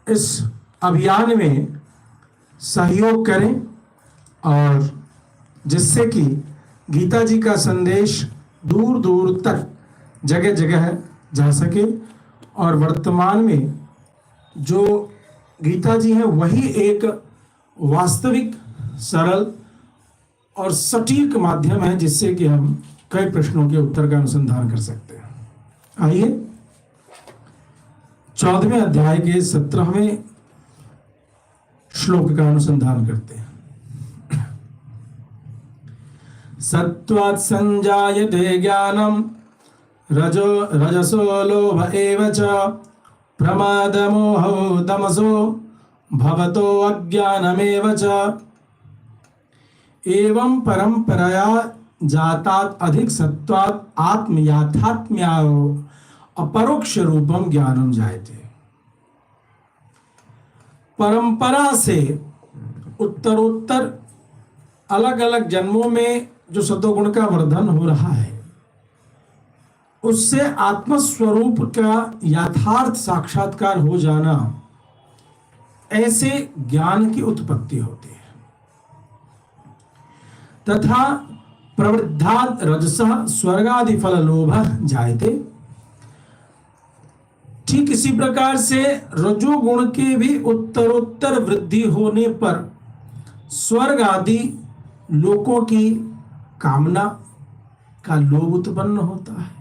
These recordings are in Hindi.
इस अभियान में सहयोग करें और जिससे कि गीता जी का संदेश दूर दूर तक जगह जगह जा सके और वर्तमान में जो गीता जी है वही एक वास्तविक, सरल और सटीक माध्यम है जिससे कि हम कई प्रश्नों के उत्तर का अनुसंधान कर सकते हैं। आइए 14वें अध्याय के 17वें श्लोक का अनुसंधान करते हैं। सत्त्वात् संजायते ज्ञानम रजसो लोभ एव च प्रमादमोहो तमसो भवतो अज्ञानमेव च एवं परंपरया जातात् अधिक सत्वात् आत्मयाथात्म्यायो अपरोक्ष रूपम ज्ञानम जायते। परंपरा से उत्तरोत्तर अलग अलग जन्मों में जो सतोगुण का वर्धन हो रहा है उससे आत्मस्वरूप का यथार्थ साक्षात्कार हो जाना, ऐसे ज्ञान की उत्पत्ति होती है। तथा प्रवृद्धात् रजसः स्वर्गादि फल लोभ जायते। ठीक इसी प्रकार से रजोगुण के भी उत्तरोत्तर वृद्धि होने पर स्वर्ग आदि लोकों की कामना का लोभ उत्पन्न होता है।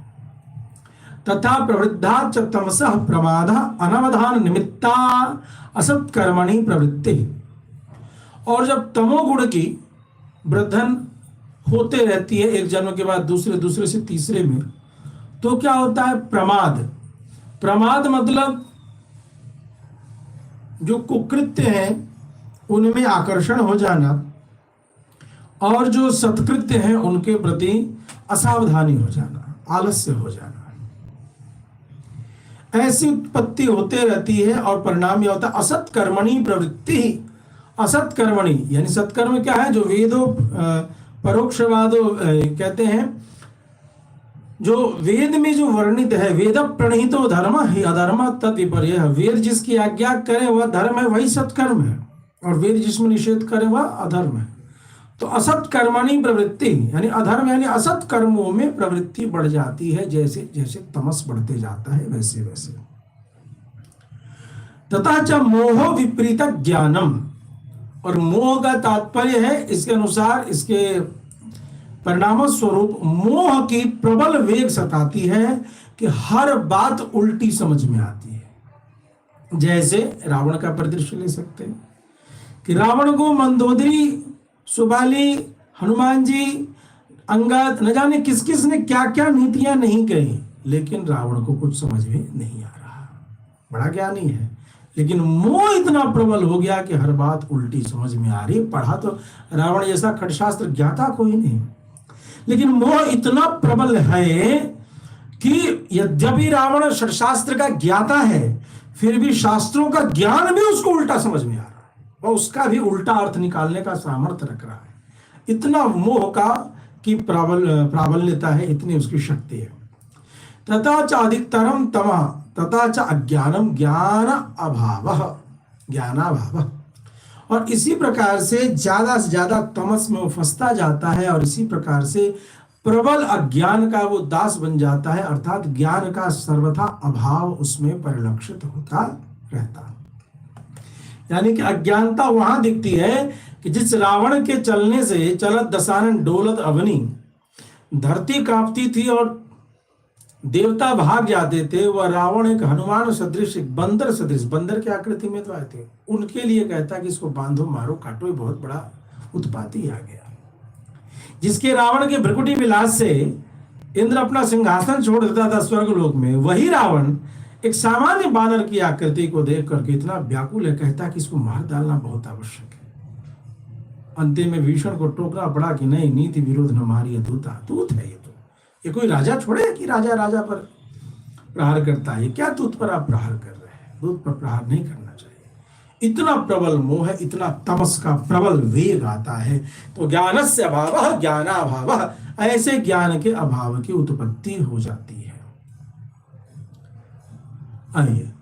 तथा प्रवृद्धा च तमसः प्रमादः अनवधान निमित्ता असत कर्मणि प्रवृत्ति। और जब तमोगुण की वृद्धन होते रहती है एक जन्म के बाद दूसरे, दूसरे से तीसरे में, तो क्या होता है? प्रमाद। प्रमाद मतलब जो कुकृत्य हैं उनमें आकर्षण हो जाना और जो सत्कृत्य हैं उनके प्रति असावधानी हो जाना, आलस्य हो जाना, ऐसी उत्पत्ति होते रहती है। और परिणाम यह होता है असत कर्मणि प्रवृत्ति। असत कर्मणि यानी सत्कर्म क्या है? जो वेदों परोक्षवादो कहते हैं, जो वेद में जो वर्णित है, वेद प्रणीतो धर्म ही अधर्म तत्विपर्य। वेद जिसकी आज्ञा करे वह धर्म है, वही सत्कर्म है, और वेद जिसमें निषेध करे वह अधर्म है। तो असत कर्मणि प्रवृत्ति यानी अधर्म यानी असत कर्मों में प्रवृत्ति बढ़ जाती है, जैसे जैसे तमस बढ़ते जाता है वैसे वैसे। तथा च मोह विपरीत ज्ञानम। और मोह का तात्पर्य है इसके अनुसार, इसके परिणाम स्वरूप मोह की प्रबल वेग सताती है कि हर बात उल्टी समझ में आती है। जैसे रावण का परिदृश्य ले सकते हैं कि रावण को मंदोदरी, सुबाली, हनुमान जी, अंगद, न जाने किस किस ने क्या क्या नीतियां नहीं कही, लेकिन रावण को कुछ समझ में नहीं आ रहा। बड़ा ज्ञानी है, लेकिन मोह इतना प्रबल हो गया कि हर बात उल्टी समझ में आ रही। पढ़ा तो रावण जैसा खटशास्त्र ज्ञाता कोई नहीं, लेकिन मोह इतना प्रबल है कि यद्यपि रावण शास्त्र का ज्ञाता है, फिर भी शास्त्रों का ज्ञान भी उसको उल्टा समझ में आ रहा है, और उसका भी उल्टा अर्थ निकालने का सामर्थ्य रख रहा है। इतना मोह का की प्राबल्यता है, इतनी उसकी शक्ति है। तथा च अधिकतरम तमः तथा च अज्ञानम ज्ञान अभावः ज्ञानाभावः। और इसी प्रकार से ज्यादा तमस में वो फंसता जाता है, और इसी प्रकार से प्रबल अज्ञान का वो दास बन जाता है, अर्थात ज्ञान का सर्वथा अभाव उसमें परिलक्षित होता रहता है। यानी कि अज्ञानता वहां दिखती है कि जिस रावण के चलने से चलत दसानन डोलत अवनी, धरती कांपती थी और देवता भाग जाते थे, वह रावण एक हनुमान सदृश, एक बंदर सदृश, बंदर की आकृति में तो आए थे, उनके लिए कहता कि इसको बांधो, मारो, काटो, ये बहुत बड़ा उत्पाती आ गया। जिसके रावण के भ्रकुटी विलास से इंद्र अपना सिंहासन छोड़ देता था स्वर्गलोक में, वही रावण एक सामान्य बानर की आकृति को देख करके इतना व्याकुल है, कहता कि इसको मार डालना बहुत आवश्यक है। अंतिम में भीषण को टोकना पड़ा कि नहीं, नीति विरोध न मारी, दूता दूत है ये कोई राजा छोड़े कि राजा पर प्रहार करता है। क्या दूत पर आप प्रहार कर रहे हैं? दूत पर प्रहार नहीं करना चाहिए। इतना प्रबल मोह है, इतना तमस का प्रबल वेग आता है। तो ज्ञानस्य अभावः ज्ञानाभावः, ऐसे ज्ञान के अभाव की उत्पत्ति हो जाती है। आइए